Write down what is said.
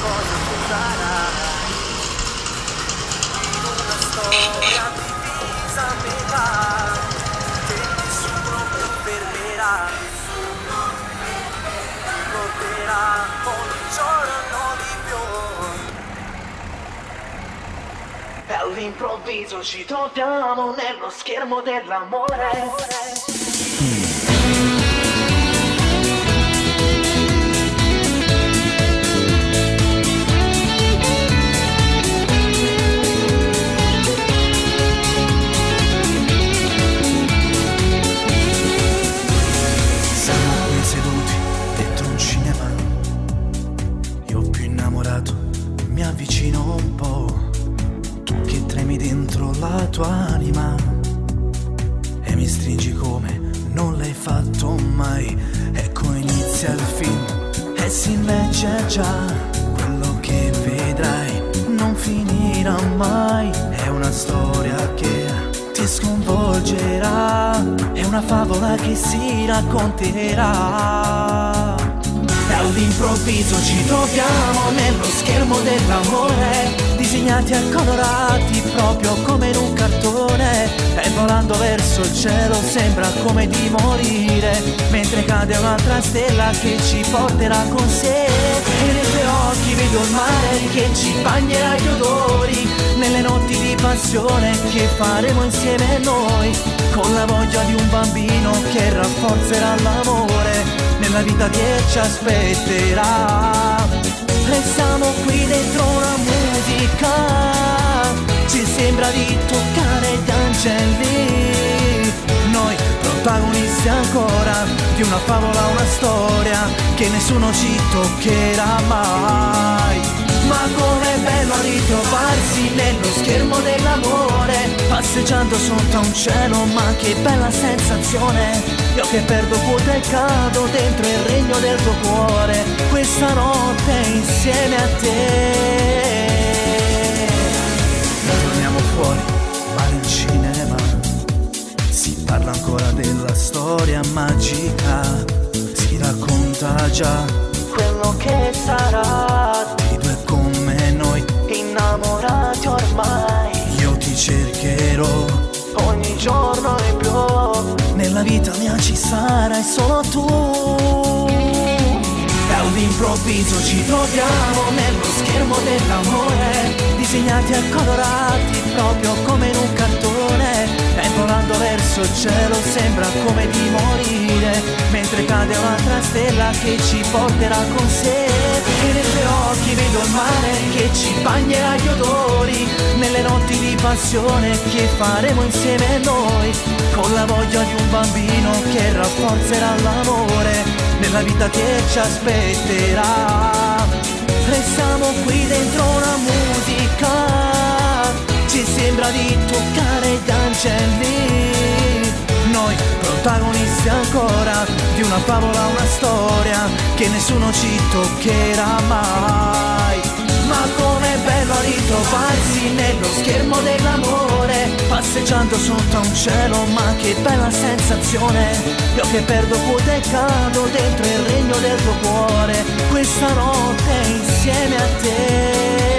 cosa accadrà. In una storia divisa a metà, che nessuno più fermerà, ricorderà ogni giorno di più. E all'improvviso ci troviamo nello schermo dell'amore. Mi avvicino un po', tu che tremi dentro la tua anima e mi stringi come non l'hai fatto mai. Ecco inizia il film e si legge già, quello che vedrai non finirà mai. È una storia che ti sconvolgerà, è una favola che si racconterà. E all'improvviso ci troviamo nello schermo dell'amore, disegnati e colorati proprio come in un cartone. E volando verso il cielo sembra come di morire, mentre cade un'altra stella che ci porterà con sé. E nei tuoi occhi vedo il mare che ci bagnerà gli odori, nelle notti di passione che faremo insieme noi, con la voglia di un bambino che rafforzerà l'amore nella vita che ci aspetterà. Restiamo qui dentro una musica, ci sembra di toccare gli angeli, noi protagonisti ancora di una favola, una storia che nessuno ci toccherà mai. Ma com'è bello ritrovarsi nello schermo dell'amore, passeggiando sotto a un cielo, ma che bella sensazione. Io che perdo quota e cado dentro il regno del tuo cuore, questa notte insieme a te. Noi torniamo fuori, ma nel cinema si parla ancora della storia magica, si racconta già quello che sarà di due come noi, innamorati ormai. Io ti cercherò ogni giorno e più, nella vita mia ci sarai solo tu. E all'improvviso ci troviamo nello schermo dell'amore, disegnati e colorati proprio come in un cartone. E volando verso il cielo sembra come di morire, mentre cade un'altra stella che ci porterà con sé. E nei tuoi occhi vedo il mare che ci bagnerà gli odori, nelle notti di passione che faremo insieme noi, con la voglia di un bambino che rafforzerà l'amore nella vita che ci aspetterà. Restiamo qui dentro una musica, ci sembra di toccare gli angeli, noi protagonisti ancora di una favola, una storia che nessuno ci toccherà mai. Ma com'è bello ritrovarsi nello schermo dell'amore, passeggiando sotto a un cielo, ma che bella sensazione. Io che perdo quota e cado dentro il regno del tuo cuore, questa notte insieme a te.